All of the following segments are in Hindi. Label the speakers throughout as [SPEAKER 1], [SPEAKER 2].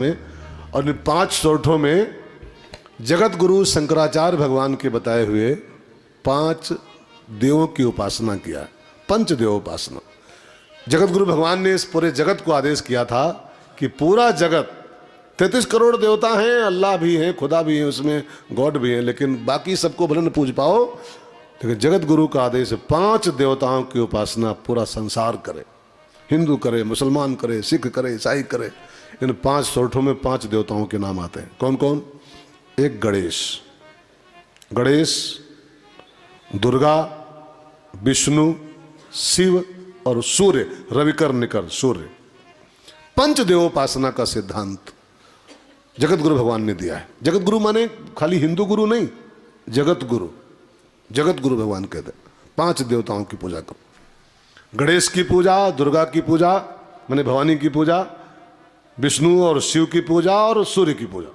[SPEAKER 1] में, और इन 5 सोरठों में जगत गुरु शंकराचार्य भगवान के बताए हुए 5 देवों की उपासना किया। पंचदेव उपासना। जगत गुरु भगवान ने इस पूरे जगत को आदेश किया था कि पूरा जगत 33 करोड़ देवता हैं, अल्लाह भी हैं, खुदा भी हैं, उसमें गॉड भी हैं, लेकिन बाकी सबको भले न पूज पाओ, लेकिन जगत गुरु का आदेश है 5 देवताओं की उपासना पूरा संसार करे। हिंदू करे, मुसलमान करे, सिख करे, ईसाई करे। इन 5 सोरठों में 5 देवताओं के नाम आते हैं। कौन कौन? एक गणेश, गणेश, दुर्गा, विष्णु, शिव और सूर्य, रविकर निकर सूर्य। पंचदेवोपासना का सिद्धांत जगत गुरु भगवान ने दिया है। जगत गुरु माने खाली हिंदू गुरु नहीं, जगत गुरु। जगत गुरु भगवान कहते हैं 5 देवताओं की पूजा करो। गणेश की पूजा, दुर्गा की पूजा माने भवानी की पूजा, विष्णु और शिव की पूजा और सूर्य की पूजा।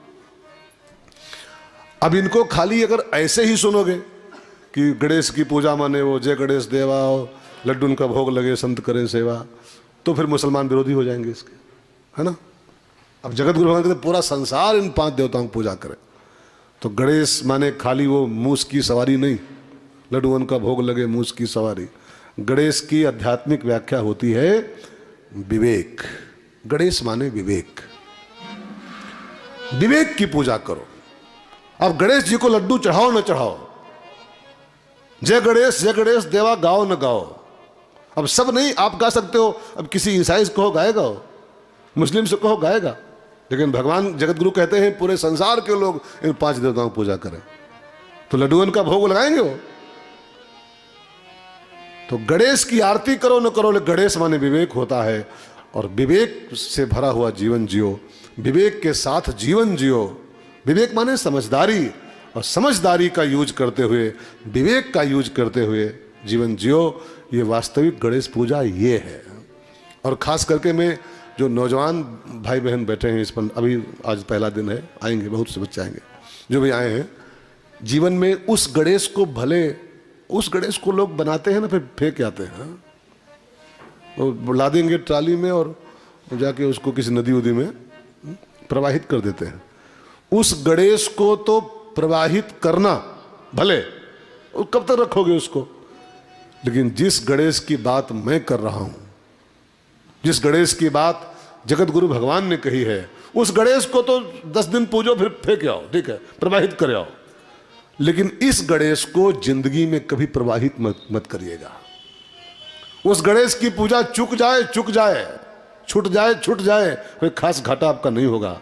[SPEAKER 1] अब इनको खाली अगर ऐसे ही सुनोगे कि गणेश की पूजा माने वो जय गणेश देवा, लड्डू उनका भोग लगे, संत करें सेवा, तो फिर मुसलमान विरोधी हो जाएंगे इसके, है ना। अब जगत गुरु भगवान कहते पूरा संसार इन 5 देवताओं की पूजा करे। तो गणेश माने खाली वो मूस की सवारी नहीं, लड्डू उनका भोग लगे, मूस की सवारी। गणेश की आध्यात्मिक व्याख्या होती है विवेक। गणेश माने विवेक। विवेक की पूजा करो। अब गणेश जी को लड्डू चढ़ाओ न चढ़ाओ, जय गणेश देवा गाओ न गाओ, अब सब नहीं आप गा सकते हो। अब किसी ईसाई को गाएगा, मुस्लिम से कहो गाएगा, लेकिन भगवान जगत गुरु कहते हैं पूरे संसार के लोग इन 5 देवताओं की पूजा करें, तो लड्डुअन का भोग लगाएंगे वो। तो गणेश की आरती करो न करो, लेकिन गणेश माने विवेक होता है, और विवेक से भरा हुआ जीवन जियो, विवेक के साथ जीवन जियो। विवेक माने समझदारी, और समझदारी का यूज करते हुए, विवेक का यूज करते हुए जीवन जियो। ये वास्तविक गणेश पूजा ये है। और खास करके मैं जो नौजवान भाई बहन बैठे हैं इस पर, अभी आज पहला दिन है, आएंगे बहुत से बच्चे आएंगे जो भी आए हैं, जीवन में उस गणेश को भले, उस गणेश को लोग बनाते हैं ना, फिर फेंक आते हैं, वो ला देंगे ट्राली में और जाके उसको किसी नदी उदी में प्रवाहित कर देते हैं। उस गणेश को तो प्रवाहित करना भले, कब तक रखोगे उसको, लेकिन जिस गणेश की बात मैं कर रहा हूं, जिस गणेश की बात जगत गुरु भगवान ने कही है, उस गणेश को तो 10 दिन पूजो फिर फेंक आओ, ठीक है, प्रवाहित कर आओ, लेकिन इस गणेश को जिंदगी में कभी प्रवाहित मत करिएगा। उस गणेश की पूजा चूक जाए, छूट जाए, कोई खास घाटा आपका नहीं होगा,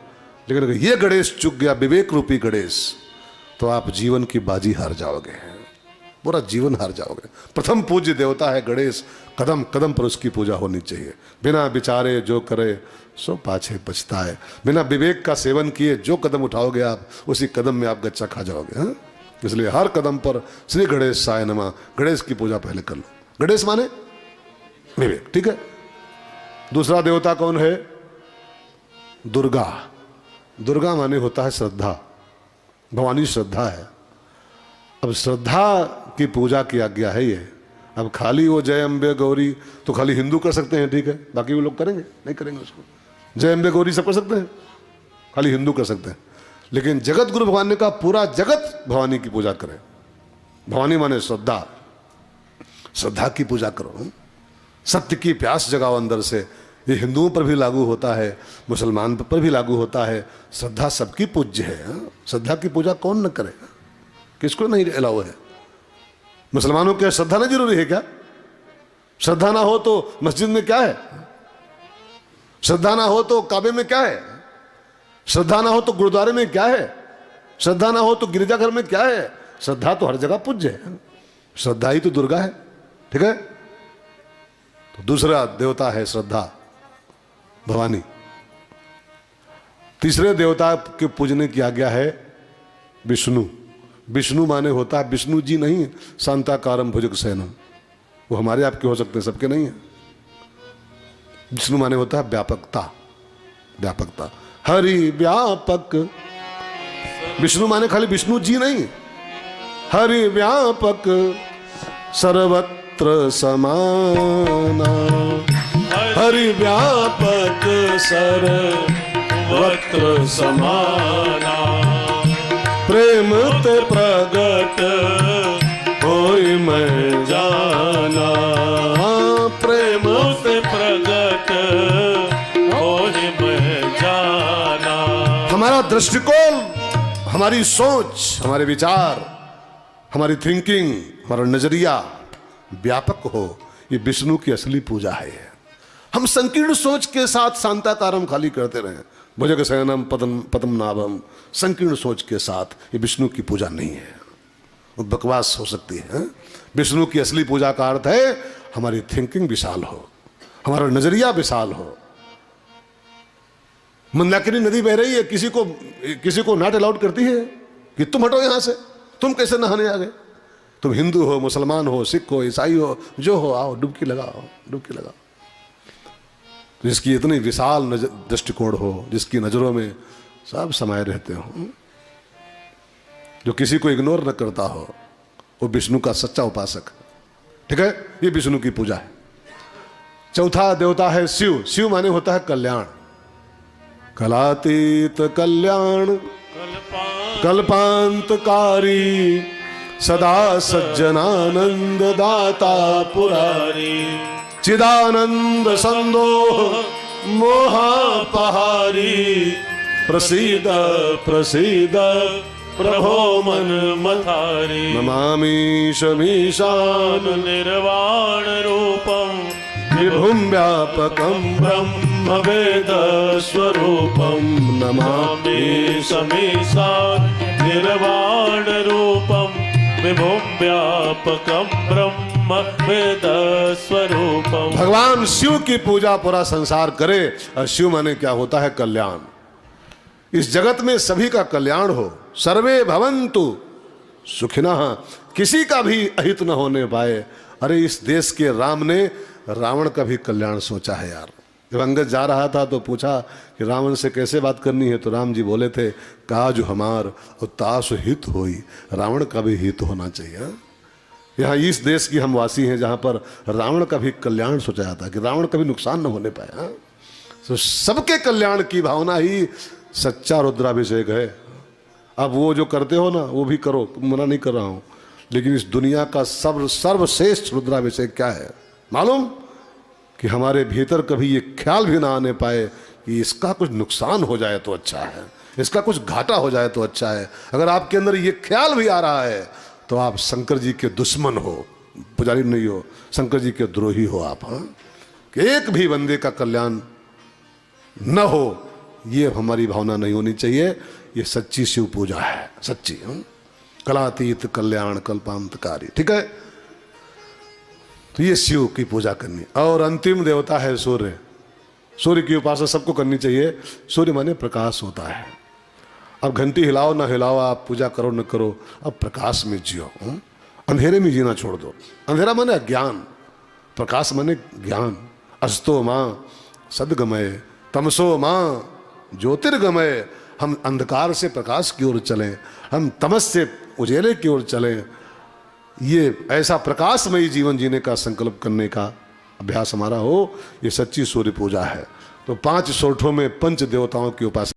[SPEAKER 1] लेकिन अगर ये गणेश चूक गया, विवेक रूपी गणेश, तो आप जीवन की बाजी हार जाओगे, पूरा जीवन हार जाओगे। प्रथम पूज्य देवता है गणेश, कदम कदम पर उसकी पूजा होनी चाहिए। बिना विचारे जो करे सो पाछे पछताए। बिना विवेक का सेवन किए जो कदम उठाओगे आप, उसी कदम में आप गच्चा खा जाओगे। हाँ, इसलिए हर कदम पर श्री गणेश साय नमः, गणेश की पूजा पहले कर लो। गणेश माने विवेक, ठीक है। दूसरा देवता कौन है? दुर्गा। दुर्गा माने होता है श्रद्धा, भवानी श्रद्धा है। अब श्रद्धा की पूजा की आज्ञा है ये। अब खाली वो जय अम्बे गौरी तो खाली हिंदू कर सकते हैं, ठीक है, बाकी वो लोग करेंगे नहीं करेंगे उसको। जय अम्बे गौरी सब कर सकते हैं, खाली हिंदू कर सकते हैं, लेकिन जगत गुरु भगवान ने कहा पूरा जगत भवानी की पूजा करे। भवानी माने श्रद्धा, श्रद्धा की पूजा करो, सत्य की प्यास जगाओ अंदर से। ये हिंदुओं पर भी लागू होता है, मुसलमान पर भी लागू होता है। श्रद्धा सबकी पूज्य है। श्रद्धा की पूजा कौन न करे, किसको नहीं अलाउ है। मुसलमानों के श्रद्धा नहीं जरूरी है क्या? श्रद्धा ना हो तो मस्जिद में क्या है? श्रद्धा ना हो तो काबे में क्या है? श्रद्धा ना हो तो गुरुद्वारे में क्या है? श्रद्धा ना हो तो गिरजाघर में क्या है? श्रद्धा तो हर जगह पूज्य है। श्रद्धा ही तो दुर्गा है, ठीक है। तो दूसरा देवता है श्रद्धा, भवानी। तीसरे देवता के पूजने की आज्ञा है विष्णु। विष्णु माने होता है, विष्णु जी नहीं शांताकारम भुजग शयनम, वो हमारे आपके हो सकते हैं, सबके नहीं है। विष्णु माने होता है व्यापकता, व्यापकता, हरि व्यापक। विष्णु माने खाली विष्णु जी नहीं, हरि व्यापक सर्वत्र समाना, हरि व्यापक सर्व
[SPEAKER 2] वक्त्र समाना,
[SPEAKER 1] प्रेम ते
[SPEAKER 2] प्रगट होई मैं जाना,
[SPEAKER 1] प्रेम
[SPEAKER 2] से प्रगट होई मैं जाना।
[SPEAKER 1] हमारा दृष्टिकोण, हमारी सोच, हमारे विचार, हमारी थिंकिंग, हमारा नजरिया व्यापक हो, ये विष्णु की असली पूजा है। हम संकीर्ण सोच के साथ शांताकारम खाली करते रहे, भुजग शयनम पद्म नाभम, संकीर्ण सोच के साथ, ये विष्णु की पूजा नहीं है, वो बकवास हो सकती है। विष्णु की असली पूजा का अर्थ है हमारी थिंकिंग विशाल हो, हमारा नजरिया विशाल हो। मंदाकिनी नदी बह रही है, किसी को नॉट अलाउड करती है कि तुम हटो यहां से, तुम कैसे नहाने आ गए? तुम हिंदू हो, मुसलमान हो, सिख हो, ईसाई हो, जो हो, आओ डुबकी लगाओ, डुबकी लगाओ। जिसकी इतनी विशाल दृष्टिकोण हो, जिसकी नजरों में सब समाये रहते हो, जो किसी को इग्नोर न करता हो, वो विष्णु का सच्चा उपासक। ठीक है, ये विष्णु की पूजा है। चौथा देवता है शिव। शिव माने होता है कल्याण, कलातीत कल्याण, कल्पांतकारी, सदा सज्जनानंद दाता पुरारी, चिदानंद संदोह मोहापहारी, प्रसीद प्रसीद प्रभो मन मथारी, नमामि शमीशान
[SPEAKER 2] निर्वाण रूपम,
[SPEAKER 1] विभुं व्यापकं
[SPEAKER 2] ब्रह्म वेद स्वरूपम, नमामि शमीशान निर्वाण रूपम, विभुं व्यापकं ब्रह्म वेद स्वरूपम।
[SPEAKER 1] भगवान शिव की पूजा पूरा संसार करे। और शिव माने क्या होता है? कल्याण। इस जगत में सभी का कल्याण हो, सर्वे भवन्तु सुखिनः, किसी का भी अहित न होने पाए। अरे इस देश के राम ने रावण का भी कल्याण सोचा है यार। जब अंगद जा रहा था तो पूछा कि रावण से कैसे बात करनी है, तो राम जी बोले थे, काज हमार और तासु हित होई, रावण का भी हित होना चाहिए। यहाँ इस देश की हम वासी हैं जहाँ पर रावण का भी कल्याण सोचा जाता है कि रावण का भी नुकसान न होने पाए। तो सबके कल्याण की भावना ही सच्चा रुद्राभिषेक है। अब वो जो करते हो ना वो भी करो, मना नहीं कर रहा हूँ, लेकिन इस दुनिया का सर्वश्रेष्ठ रुद्राभिषेक क्या है मालूम? कि हमारे भीतर कभी ये ख्याल भी ना आने पाए कि इसका कुछ नुकसान हो जाए तो अच्छा है, इसका कुछ घाटा हो जाए तो अच्छा है। अगर आपके अंदर ये ख्याल भी आ रहा है तो आप शंकर जी के दुश्मन हो, पुजारी नहीं हो, शंकर जी के द्रोही हो आप। हाँ, कि एक भी बंदे का कल्याण न हो, ये हमारी भावना नहीं होनी चाहिए। ये सच्ची शिव पूजा है, सच्ची। कलातीत कल्याण कल्पांतकारी। ठीक है, तो ये शिव की पूजा करनी। और अंतिम देवता है सूर्य। सूर्य की उपासना सबको करनी चाहिए। सूर्य माने प्रकाश होता है। अब घंटी हिलाओ ना हिलाओ, आप पूजा करो न करो, अब प्रकाश में जियो। अंधेरे में जीना छोड़ दो। अंधेरा माने अज्ञान, प्रकाश माने ज्ञान। अस्तो माँ सदगमय, तमसो माँ ज्योतिर्गमय। हम अंधकार से प्रकाश की ओर चलें, हम तमस से उजेले की ओर चलें। ये ऐसा प्रकाशमयी जीवन जीने का संकल्प करने का अभ्यास हमारा हो, ये सच्ची सूर्य पूजा है। तो 5 सोरठों में पंच देवताओं की उपासना